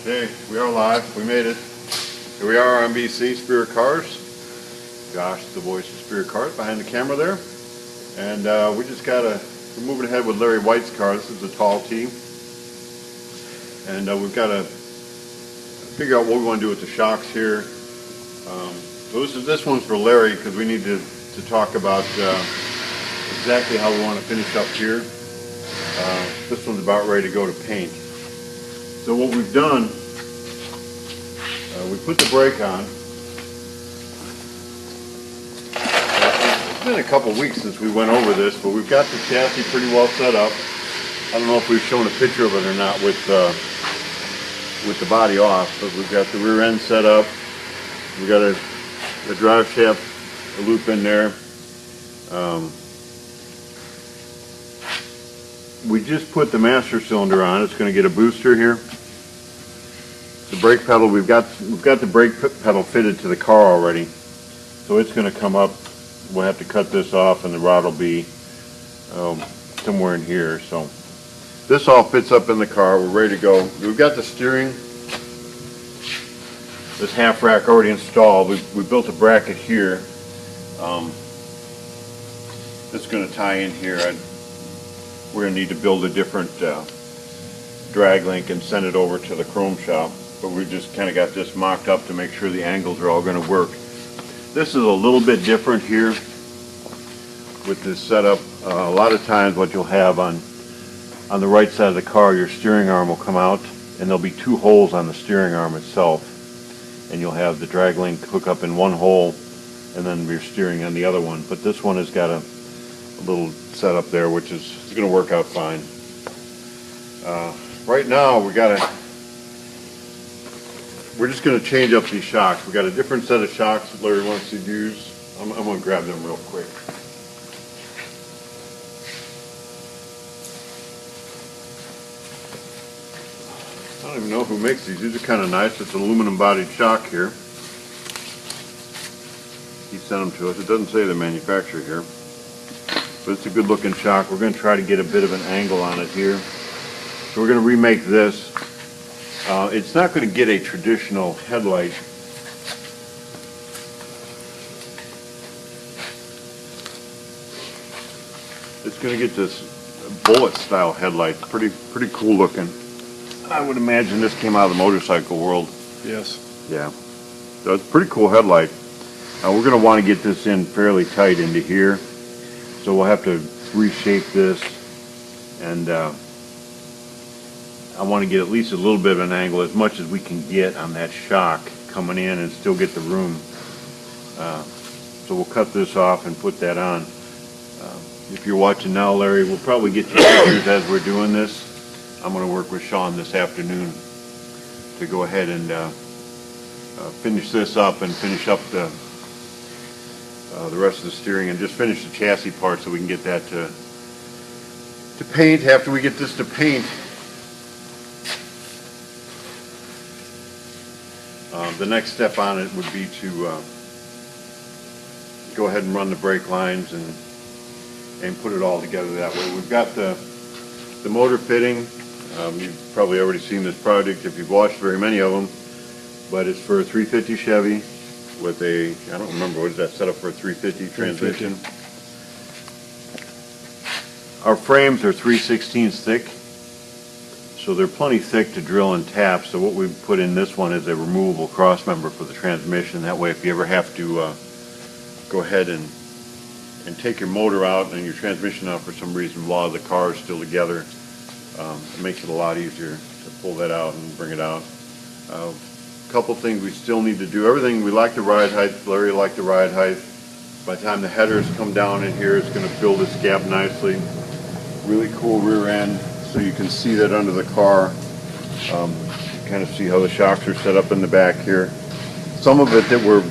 Okay, we are live. We made it. Here we are on BC Spirit Cars. Josh, the voice of Spirit Cars, behind the camera there. And we're moving ahead with Larry White's car. This is the tall T. And we've got to figure out what we want to do with the shocks here. So this one's for Larry because we need to talk about exactly how we want to finish up here. This one's about ready to go to paint. So what we've done, we put the brake on. It's been a couple weeks since we went over this, but we've got the chassis pretty well set up. I don't know if we've shown a picture of it or not with the body off, but we've got the rear end set up. We've got a drive shaft loop in there. We just put the master cylinder on. It's going to get a booster here. The brake pedal, we've got the brake pedal fitted to the car already, so it's going to come up. We'll have to cut this off, and the rod will be somewhere in here. So this all fits up in the car. We're ready to go. We've got the steering, this half rack already installed. We built a bracket here. It's going to tie in here. We're going to need to build a different drag link and send it over to the chrome shop, but we just kind of got this mocked up to make sure the angles are all going to work. This is a little bit different here with this setup. A lot of times what you'll have on the right side of the car, your steering arm will come out and there'll be two holes on the steering arm itself, and you'll have the drag link hook up in one hole and then your steering on the other one. But this one has got a little setup there, which is going to work out fine. Right now we're just going to change up these shocks. We got a different set of shocks that Larry wants to use. I'm going to grab them real quick. I don't even know who makes these. These are kind of nice. It's an aluminum bodied shock here. He sent them to us. It doesn't say the manufacturer here, but it's a good looking shock. We're going to try to get a bit of an angle on it here. So we're going to remake this. It's not going to get a traditional headlight. It's going to get this bullet style headlight. Pretty cool looking. I would imagine this came out of the motorcycle world. Yes. Yeah. So it's a pretty cool headlight. We're going to want to get this in fairly tight into here. So we'll have to reshape this, and I want to get at least a little bit of an angle, as much as we can get on that shock coming in and still get the room. So we'll cut this off and put that on. If you're watching now, Larry, we'll probably get you pictures as we're doing this. I'm going to work with Sean this afternoon to go ahead and finish this up and finish up the rest of the steering, and just finish the chassis part so we can get that to paint. After we get this to paint, the next step on it would be to go ahead and run the brake lines and put it all together that way. We've got the motor fitting. You've probably already seen this project if you've watched very many of them, but it's for a 350 Chevy with a, I don't remember, what is that set up for, a 350 transmission. Our frames are 3/16 thick, so they're plenty thick to drill and tap. So what we've put in this one is a removable cross member for the transmission. That way, if you ever have to go ahead and take your motor out and your transmission out for some reason while the car is still together, it makes it a lot easier to pull that out and bring it out. Couple things we still need to do. Everything, we like the ride height. Larry liked the ride height. By the time the headers come down in here, it's going to fill this gap nicely. Really cool rear end, so you can see that under the car. Kind of see how the shocks are set up in the back here. Some of it that we're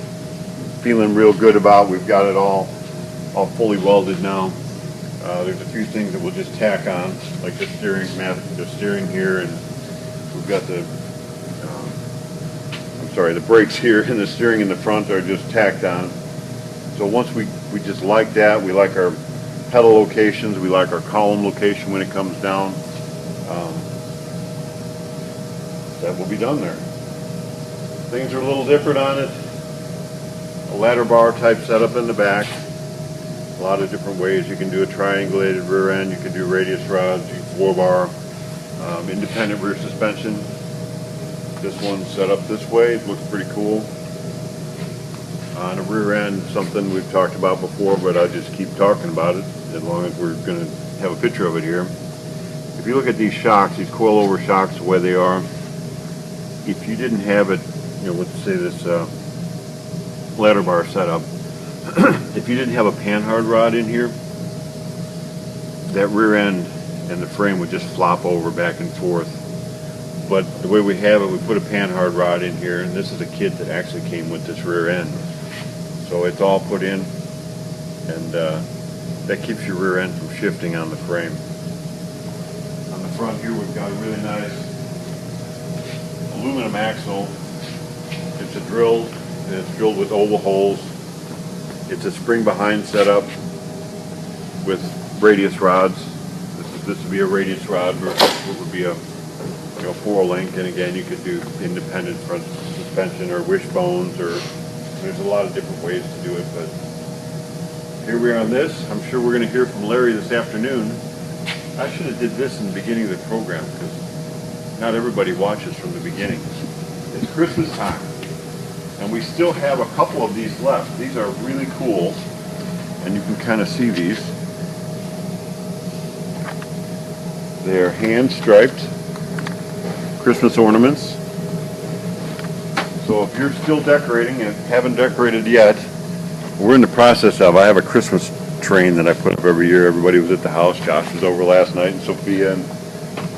feeling real good about, we've got it all fully welded now. There's a few things that we'll just tack on, like the steering here, and we've got the brakes here, and the steering in the front are just tacked on. So once we just like that, we like our pedal locations, we like our column location when it comes down. that will be done there. Things are a little different on it. A ladder bar type setup in the back. A lot of different ways. You can do a triangulated rear end. You can do radius rods, floor bar, independent rear suspension. This one's set up this way. It looks pretty cool. On a rear end, something we've talked about before, but I'll just keep talking about it as long as we're going to have a picture of it here. If you look at these shocks, these coilover shocks, the way they are, if you didn't have it, let's say this ladder bar setup, if you didn't have a panhard rod in here, that rear end and the frame would just flop over back and forth. But the way we have it, we put a panhard rod in here, and this is a kit that actually came with this rear end. So it's all put in, and that keeps your rear end from shifting on the frame. On the front here, we've got a really nice aluminum axle. It's drilled with oval holes. It's a spring behind setup with radius rods. This would be a radius rod versus what would be a 4-link, and again, you could do independent front suspension or wishbones, or there's a lot of different ways to do it. But here we are on this. I'm sure we're going to hear from Larry this afternoon. I should have did this in the beginning of the program because not everybody watches from the beginning. It's Christmas time, and we still have a couple of these left. These are really cool, and you can kind of see these. They're hand striped Christmas ornaments. So if you're still decorating and haven't decorated yet, we're in the process of, I have a Christmas train that I put up every year. Everybody was at the house. Josh was over last night, and Sophia and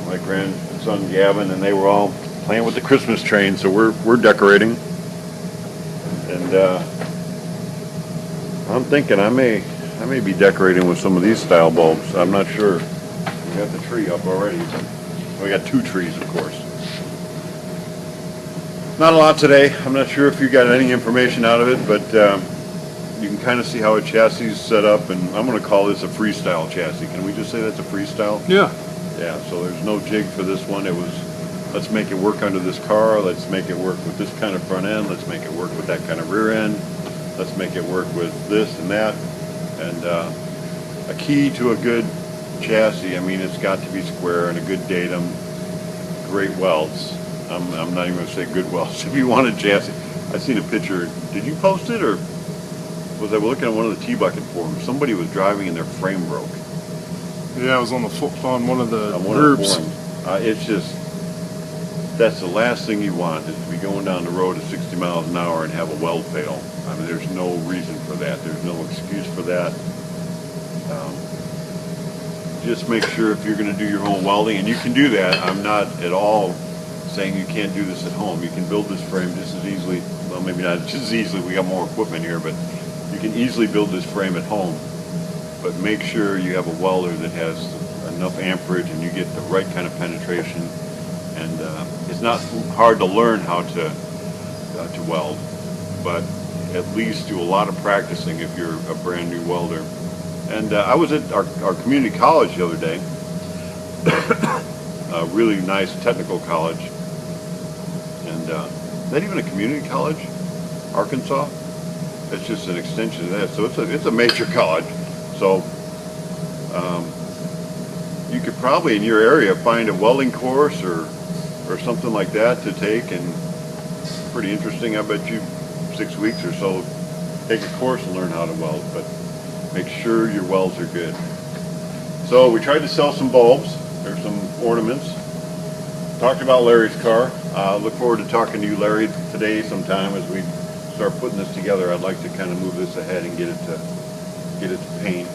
my grandson Gavin, and they were all playing with the Christmas train. So we're decorating, and I'm thinking I may be decorating with some of these style bulbs. I'm not sure. We got the tree up already. We got 2 trees, of course. Not a lot today. I'm not sure if you got any information out of it, but you can kind of see how a chassis is set up, and I'm going to call this a freestyle chassis. Can we just say that's a freestyle? Yeah. Yeah, so there's no jig for this one. It was, let's make it work under this car, let's make it work with this kind of front end, let's make it work with that kind of rear end, let's make it work with this and that. And a key to a good chassis, I mean, it's got to be square and a good datum, great welds. I'm not even going to say good welds. If you want a chassis, I seen a picture. Did you post it, or was I looking at one of the T-Bucket forums? Somebody was driving and their frame broke. Yeah, I was on one of the groups. It's just, that's the last thing you want, is to be going down the road at 60 miles an hour and have a weld fail. I mean, there's no reason for that. There's no excuse for that. Just make sure if you're going to do your own welding, and you can do that. I'm not at all saying you can't do this at home. You can build this frame just as easily, well, maybe not just as easily, we got more equipment here, but you can easily build this frame at home. But make sure you have a welder that has enough amperage and you get the right kind of penetration. And it's not hard to learn how to weld, but at least do a lot of practicing if you're a brand new welder. And I was at our community college the other day, a really nice technical college. And is that even a community college? Arkansas? It's just an extension of that. So it's a major college. So you could probably in your area find a welding course or something like that to take, and pretty interesting. I bet you 6 weeks or so take a course and learn how to weld, but make sure your welds are good. So we tried to sell some bulbs. There's some ornaments. Talked about Larry's car. Look forward to talking to you, Larry, today sometime as we start putting this together. I'd like to kind of move this ahead and get it to paint.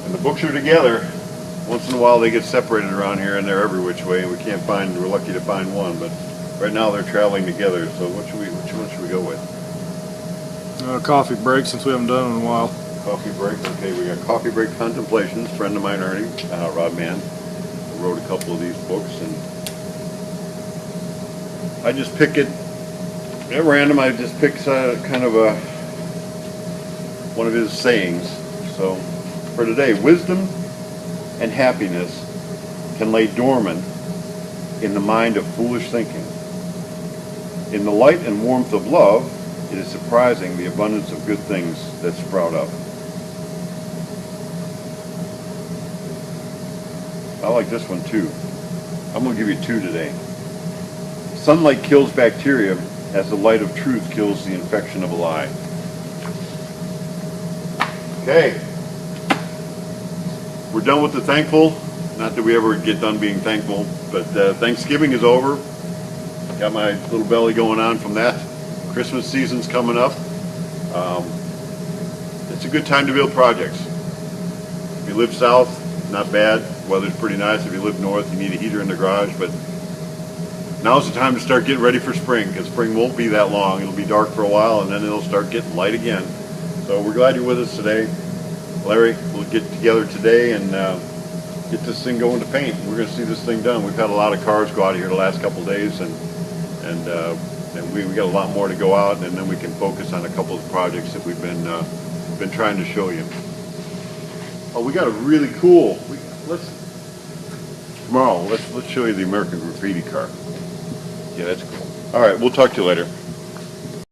And the books are together. Once in a while they get separated around here, and they're every which way, and we're lucky to find one, but right now they're traveling together. So which one should we go with? Coffee break, since we haven't done it in a while. Coffee break. Okay, we got Coffee Break Contemplations. Friend of mine, Ernie, Rod Mann, wrote a couple of these books, and I just pick it at random. I just pick kind of one of his sayings. So for today, wisdom and happiness can lay dormant in the mind of foolish thinking. In the light and warmth of love, it is surprising the abundance of good things that sprout up. I like this one too. I'm going to give you 2 today. Sunlight kills bacteria as the light of truth kills the infection of a lie. Okay. We're done with the thankful. Not that we ever get done being thankful, but Thanksgiving is over. Got my little belly going on from that. Christmas season's coming up. It's a good time to build projects. If you live south, not bad. Weather's pretty nice. If you live north, you need a heater in the garage. But now's the time to start getting ready for spring, because spring won't be that long. It'll be dark for a while, and then it'll start getting light again. So we're glad you're with us today. Larry, we'll get together today and get this thing going to paint. We're going to see this thing done. We've had a lot of cars go out of here the last couple of days, and we got a lot more to go out, and then we can focus on a couple of projects that we've been trying to show you. Oh, we got a really cool. Tomorrow, let's show you the American Graffiti car. Yeah, that's cool. All right, we'll talk to you later.